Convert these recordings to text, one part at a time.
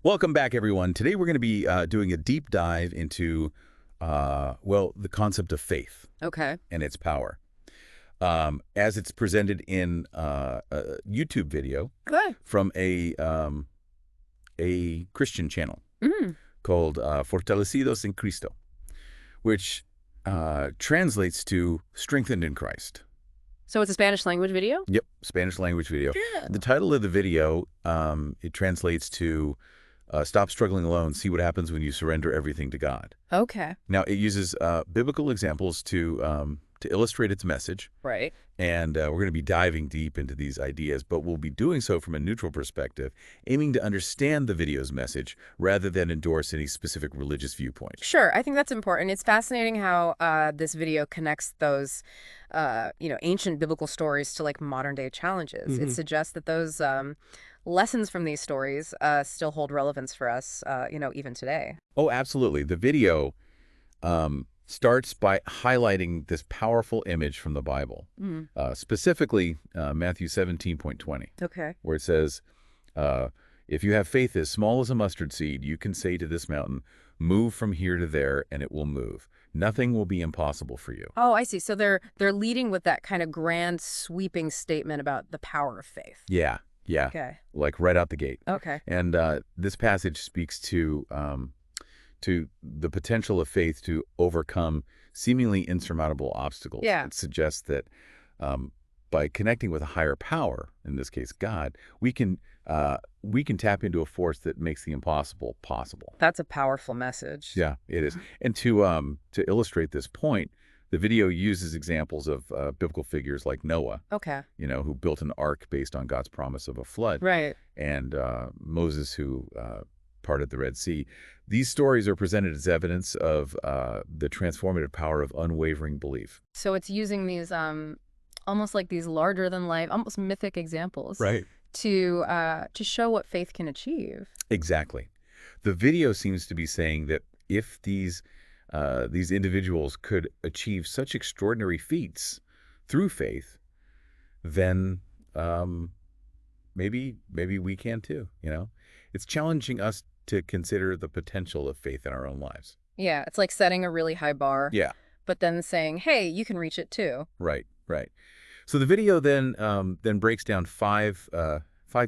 Welcome back, everyone. Today we're going to be doing a deep dive into, the concept of faith Okay. and its power, as it's presented in a YouTube video Good. from a Christian channel Mm. called Fortalecidos en Cristo, which translates to Strengthened in Christ. So it's a Spanish language video? Yep, Spanish language video. Yeah. The title of the video, it translates to Stop Struggling Alone, See What Happens When You Surrender Everything to God. Okay. Now, it uses biblical examples to illustrate its message, Right. and we're going to be diving deep into these ideas, but we'll be doing so from a neutral perspective, aiming to understand the video's message rather than endorse any specific religious viewpoint. Sure. I think that's important. It's fascinating how this video connects those, ancient biblical stories to like modern day challenges. It suggests that those lessons from these stories still hold relevance for us, even today. Oh, absolutely. The video starts by highlighting this powerful image from the Bible, Mm. specifically Matthew 17:20. Okay. Where it says, if you have faith as small as a mustard seed, you can say to this mountain, move from here to there, and it will move. Nothing will be impossible for you. Oh, I see. So they're leading with that kind of grand, sweeping statement about the power of faith. Yeah, yeah, Okay. like right out the gate. Okay. And this passage speaks to the potential of faith to overcome seemingly insurmountable obstacles. Yeah. It suggests that by connecting with a higher power, in this case God, we can tap into a force that makes the impossible possible. That's a powerful message. Yeah, it is. And to illustrate this point, the video uses examples of biblical figures like Noah, Okay. who built an ark based on God's promise of a flood, Right. and Moses, who parted the Red Sea. These stories are presented as evidence of the transformative power of unwavering belief. So it's using these almost like these larger than life, almost mythic examples Right. to show what faith can achieve. Exactly. The video seems to be saying that if these individuals could achieve such extraordinary feats through faith, then maybe we can too. It's challenging us to consider the potential of faith in our own lives. Yeah, it's like setting a really high bar, Yeah. but then saying, "Hey, you can reach it too." Right. Right. So the video then breaks down five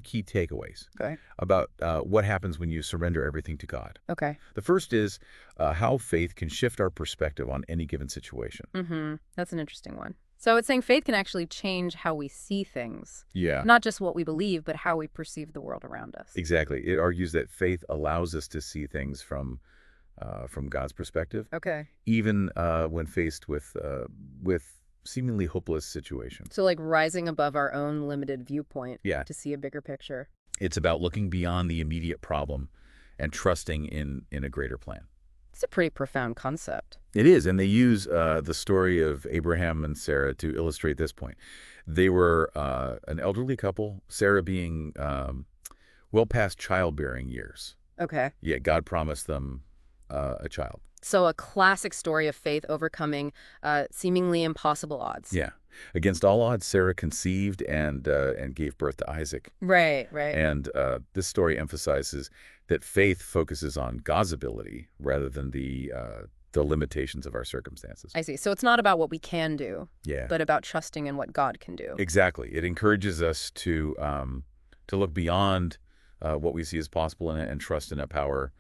key takeaways Okay. about what happens when you surrender everything to God. Okay. The first is how faith can shift our perspective on any given situation. Mm-hmm. That's an interesting one. So it's saying faith can actually change how we see things, Yeah, not just what we believe, but how we perceive the world around us. exactly. It argues that faith allows us to see things from God's perspective, Okay. even when faced with seemingly hopeless situations. So like rising above our own limited viewpoint Yeah, to see a bigger picture. it's about looking beyond the immediate problem and trusting in a greater plan. It's a pretty profound concept. It is, and they use the story of Abraham and Sarah to illustrate this point. They were an elderly couple, Sarah being well past childbearing years. Okay. Yet God promised them a child. So a classic story of faith overcoming seemingly impossible odds. Yeah. Against all odds, Sarah conceived and gave birth to Isaac. Right, right. And this story emphasizes that faith focuses on God's ability rather than the limitations of our circumstances. I see. So it's not about what we can do, Yeah. but about trusting in what God can do. Exactly. It encourages us to look beyond what we see as possible and trust in a power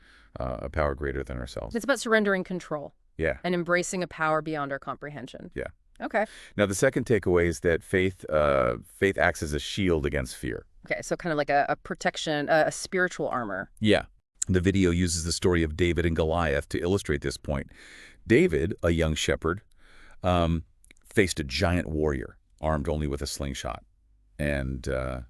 greater than ourselves. It's about surrendering control Yeah. and embracing a power beyond our comprehension. Yeah. Okay. Now, the second takeaway is that faith acts as a shield against fear. Okay, so kind of like a protection, a spiritual armor. Yeah. The video uses the story of David and Goliath to illustrate this point. David, a young shepherd, faced a giant warrior armed only with a slingshot and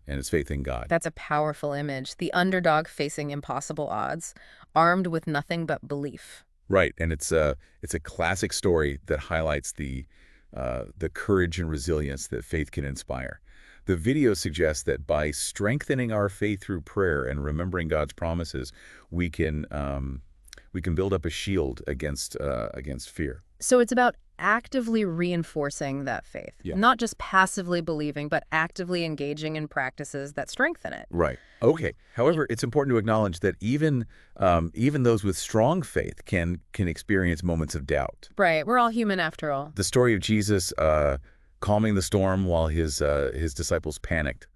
his faith in God. That's a powerful image. The underdog facing impossible odds, armed with nothing but belief. Right, and it's a classic story that highlights the courage and resilience that faith can inspire. The video suggests that by strengthening our faith through prayer and remembering God's promises, we can build up a shield against fear. So it's about actively reinforcing that faith, Yeah. not just passively believing, but actively engaging in practices that strengthen it. Right. Okay. However, it's important to acknowledge that even those with strong faith can experience moments of doubt. Right. We're all human after all. The story of Jesus calming the storm while his disciples panicked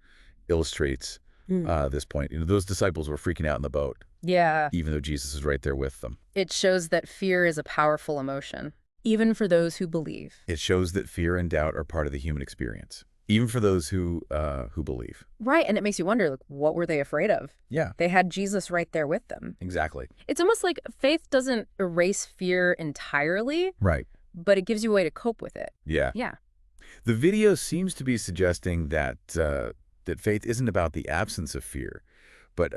illustrates this point. Those disciples were freaking out in the boat, Yeah. even though Jesus is right there with them. It shows that fear is a powerful emotion, even for those who believe. It shows that fear and doubt are part of the human experience, even for those who believe. Right. And it makes you wonder, like, what were they afraid of? Yeah, They had Jesus right there with them. exactly. It's almost like faith doesn't erase fear entirely, Right. but it gives you a way to cope with it. Yeah. Yeah. The video seems to be suggesting that that faith isn't about the absence of fear, but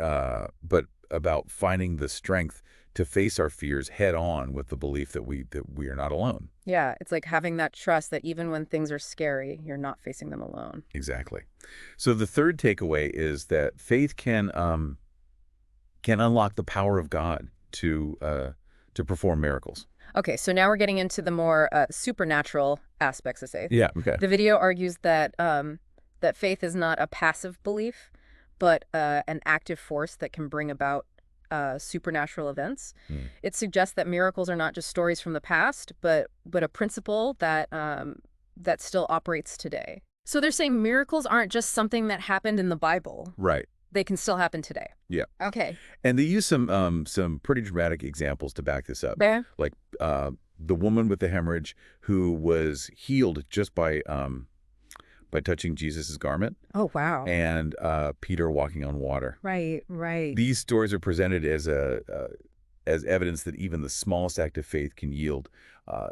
about finding the strength to face our fears head on with the belief that we are not alone. Yeah. It's like having that trust that even when things are scary, you're not facing them alone. Exactly. So the third takeaway is that faith can unlock the power of God to perform miracles. Okay. So now we're getting into the more supernatural aspects of faith. Yeah. Okay. The video argues that that faith is not a passive belief, but an active force that can bring about supernatural events. It suggests that miracles are not just stories from the past, but a principle that that still operates today. So they're saying miracles aren't just something that happened in the Bible. Right. They can still happen today. Yeah. Okay. And they use some pretty dramatic examples to back this up. Yeah. Like the woman with the hemorrhage who was healed just by touching Jesus's garment, Oh, wow. and Peter walking on water. Right, right. These stories are presented as as evidence that even the smallest act of faith can yield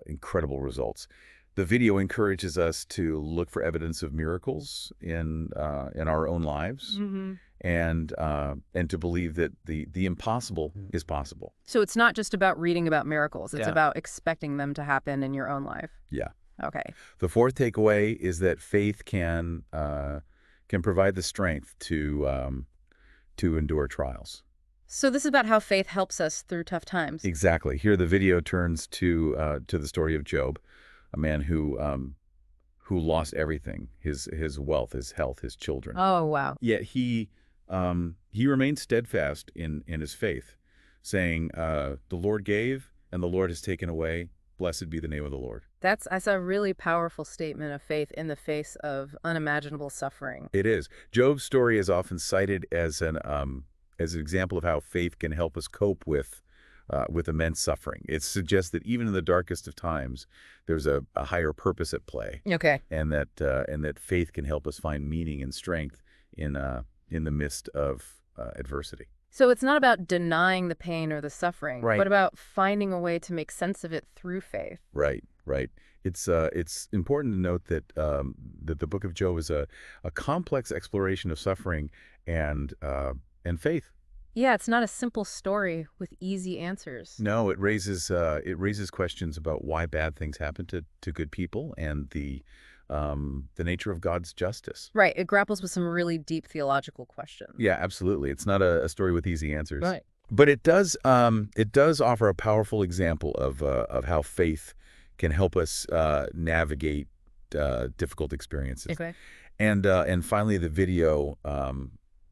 incredible results. The video encourages us to look for evidence of miracles in our own lives, and to believe that the impossible is possible. So it's not just about reading about miracles. It's Yeah. about expecting them to happen in your own life. Yeah. Okay. The fourth takeaway is that faith can provide the strength to endure trials. So this is about how faith helps us through tough times. Exactly. Here, the video turns to the story of Job, a man who lost everything: his wealth, his health, his children. Oh, wow. Yet he remained steadfast in his faith, saying, "The Lord gave, and the Lord has taken away. Blessed be the name of the Lord." That's a really powerful statement of faith in the face of unimaginable suffering. It is. Job's story is often cited as an example of how faith can help us cope with immense suffering. It suggests that even in the darkest of times, there's a higher purpose at play, Okay. and that faith can help us find meaning and strength in the midst of adversity. So it's not about denying the pain or the suffering, Right. but about finding a way to make sense of it through faith. Right, right. It's important to note that that the Book of Job is a complex exploration of suffering and faith. Yeah, it's not a simple story with easy answers. No, it raises questions about why bad things happen to good people, and the nature of God's justice. Right. It grapples with some really deep theological questions. Yeah, absolutely. It's not a story with easy answers. Right. But it does offer a powerful example of how faith can help us navigate difficult experiences. Okay. And finally, the video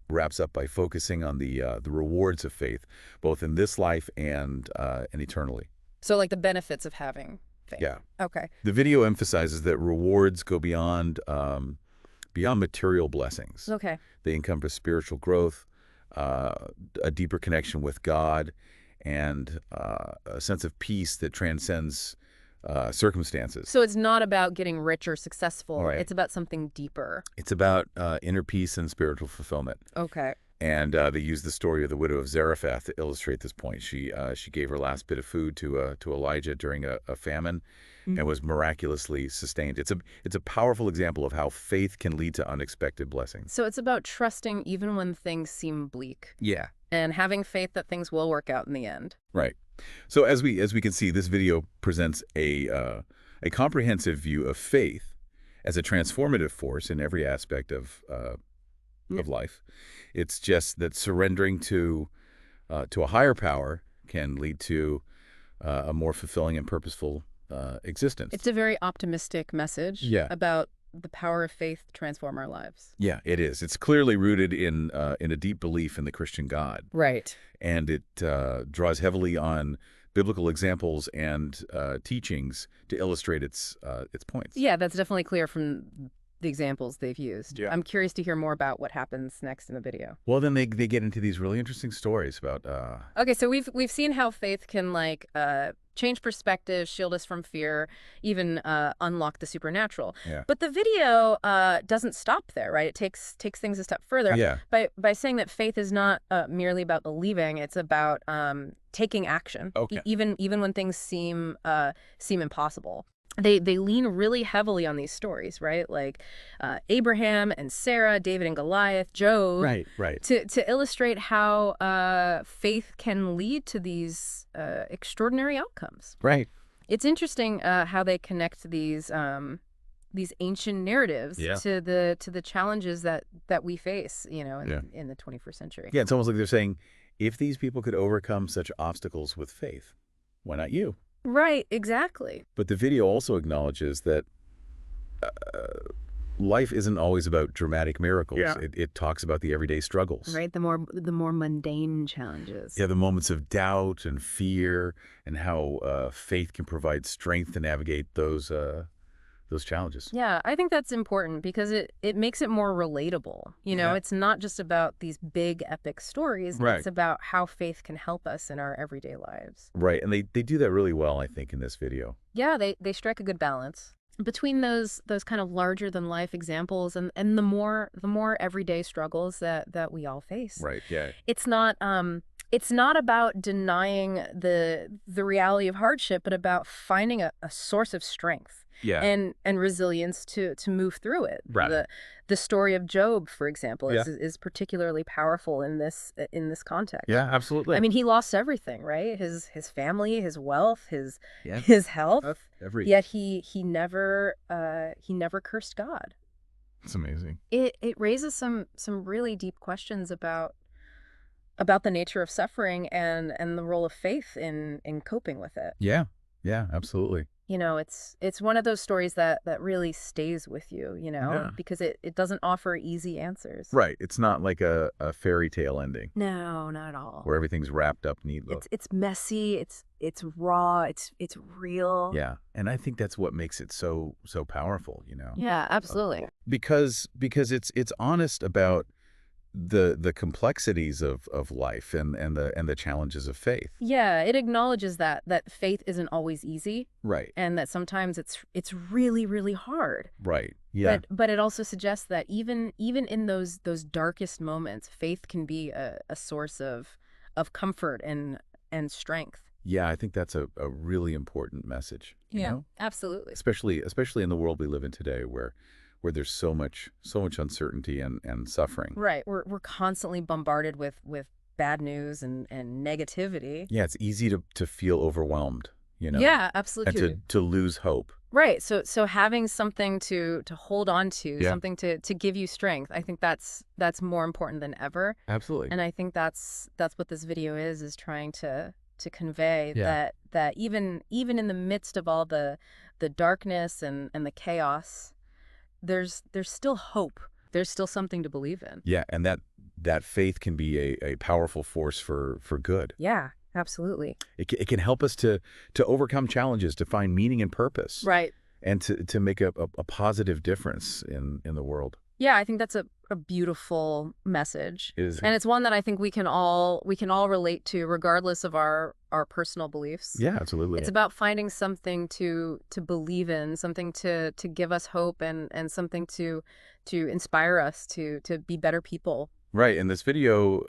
wraps up by focusing on the rewards of faith, both in this life and eternally. So like the benefits of having faith. Yeah. Okay. The video emphasizes that rewards go beyond material blessings. Okay. They encompass spiritual growth, a deeper connection with God, and a sense of peace that transcends circumstances. So it's not about getting rich or successful. Right. It's about something deeper. It's about inner peace and spiritual fulfillment. Okay. And they use the story of the widow of Zarephath to illustrate this point. She gave her last bit of food to Elijah during a famine, and was miraculously sustained. It's a powerful example of how faith can lead to unexpected blessings. So it's about trusting even when things seem bleak Yeah. and having faith that things will work out in the end. Right. So as we can see, this video presents a comprehensive view of faith as a transformative force in every aspect of life. It's just that surrendering to a higher power can lead to a more fulfilling and purposeful existence. It's a very optimistic message Yeah. about the power of faith to transform our lives. Yeah, it is. It's clearly rooted in a deep belief in the Christian God, Right. and it draws heavily on biblical examples and teachings to illustrate its points. Yeah, that's definitely clear from the examples they've used. Yeah. I'm curious to hear more about what happens next in the video. Well, then they get into these really interesting stories about Okay, so we've seen how faith can change perspective, shield us from fear, even unlock the supernatural. Yeah. But the video doesn't stop there, right? It takes things a step further Yeah. by saying that faith is not merely about believing; it's about taking action, Okay. even when things seem impossible. They lean really heavily on these stories, right? Like Abraham and Sarah, David and Goliath, Job. Right. To illustrate how faith can lead to these extraordinary outcomes. Right. It's interesting how they connect these ancient narratives to the challenges that we face, in the 21st century. Yeah, it's almost like they're saying, if these people could overcome such obstacles with faith, why not you? Right, exactly. But the video also acknowledges that life isn't always about dramatic miracles. Yeah. It talks about the everyday struggles. Right, the more mundane challenges. Yeah, the moments of doubt and fear, and how faith can provide strength to navigate those challenges. Yeah, I think that's important because it makes it more relatable. Yeah. It's not just about these big epic stories. Right. It's about how faith can help us in our everyday lives. Right, and they do that really well, I think, in this video. Yeah, they strike a good balance between those kind of larger than life examples and the more everyday struggles that we all face. Right, yeah. It's not about denying the reality of hardship, but about finding a source of strength. Yeah. And resilience to move through it. Right. The story of Job, for example, Yeah. is particularly powerful in this context. Yeah, absolutely. I mean, he lost everything, right? His family, his wealth, his health. Everything. Yet he never cursed God. It's amazing. It raises some really deep questions about the nature of suffering and the role of faith in coping with it. Yeah, absolutely. It's one of those stories that really stays with you, Yeah. because it doesn't offer easy answers. Right. It's not like a fairy tale ending No, not at all. where everything's wrapped up neatly. It's messy, it's raw, it's real. Yeah. And I think that's what makes it so powerful, Yeah, absolutely. Because it's honest about the complexities of life and the challenges of faith. Yeah, it acknowledges that faith isn't always easy. Right. And that sometimes it's really, really hard. Right. Yeah. But it also suggests that even in those darkest moments, faith can be a source of comfort and strength. Yeah, I think that's a really important message. You know? Absolutely. Especially in the world we live in today, where there's so much uncertainty and suffering. Right. We're constantly bombarded with bad news and negativity. Yeah, it's easy to feel overwhelmed, Yeah, absolutely. and to lose hope. Right. So having something to hold on to, Yeah. something to give you strength, I think that's more important than ever. Absolutely. And I think that's what this video is trying to convey, Yeah. that even in the midst of all the darkness and the chaos, there's still hope. There's still something to believe in. Yeah, and that faith can be a powerful force for good. Yeah, absolutely. It can help us to overcome challenges, to find meaning and purpose. Right. And to make a positive difference in the world. Yeah, I think that's a beautiful message. It is. And it's one that I think we can all relate to, regardless of our personal beliefs. Yeah, absolutely. It's about finding something to believe in, something to give us hope, and something to inspire us to be better people. Right, and this video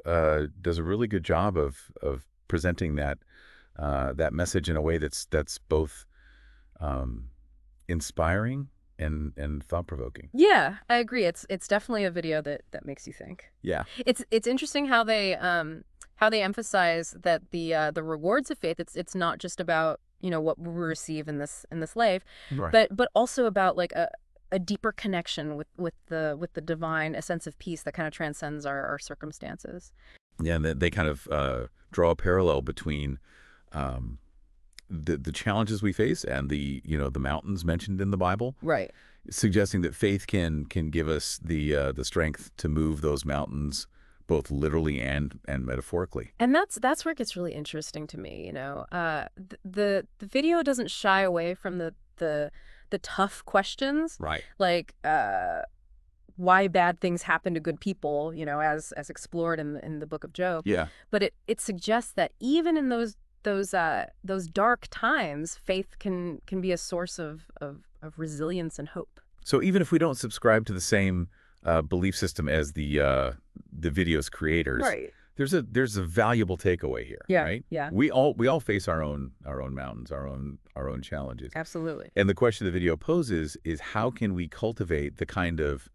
does a really good job of presenting that message in a way that's both inspiring and thought-provoking. Yeah, I agree. It's definitely a video that makes you think. Yeah. It's interesting how they emphasize that the rewards of faith, it's not just about what we receive in this life, Right. but also about like a deeper connection with the divine, a sense of peace that kind of transcends our circumstances. Yeah, and they kind of draw a parallel between the challenges we face and the mountains mentioned in the Bible, Right. suggesting that faith can give us the strength to move those mountains both literally and metaphorically. And that's where it gets really interesting to me, the video doesn't shy away from the tough questions, Right. like why bad things happen to good people, as explored in the book of Job. Yeah. But it suggests that even in those dark times, faith can be a source of resilience and hope. So even if we don't subscribe to the same belief system as the video's creators, Right. there's a valuable takeaway here, Yeah, right? yeah. We all face our own mountains, our own challenges. Absolutely. And the question the video poses is how can we cultivate the kind of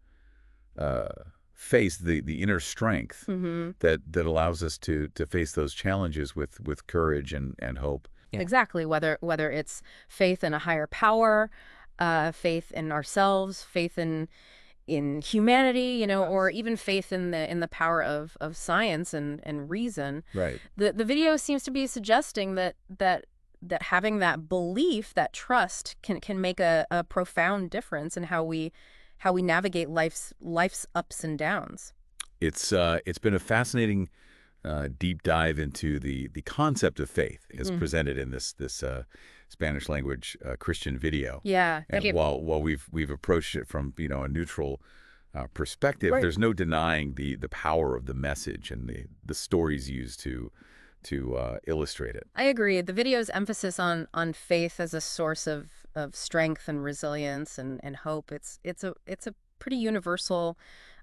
face the inner strength that allows us to face those challenges with courage and hope. Yeah. Exactly. Whether it's faith in a higher power, faith in ourselves, faith in humanity, or even faith in the power of science and reason. Right. The video seems to be suggesting that having that belief, that trust, can make a profound difference in how we navigate life's ups and downs. It's been a fascinating deep dive into the concept of faith as presented in this Spanish language Christian video. Yeah. And while we've approached it from a neutral perspective, Right. there's no denying the power of the message and the stories used to illustrate it. I agree. The video's emphasis on faith as a source of strength and resilience and hope. It's a pretty universal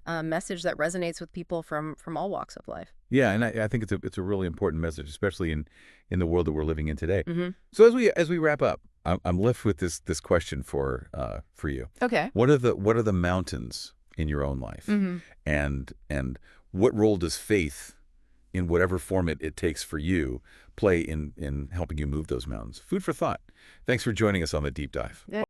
message that resonates with people from all walks of life. Yeah, and I think it's a really important message, especially in the world that we're living in today. Mm-hmm. So as we wrap up, I'm left with this question for you. Okay. What are the mountains in your own life, and what role does faith, in whatever form it takes for you, play in helping you move those mountains? Food for thought. Thanks for joining us on the deep dive. Yeah.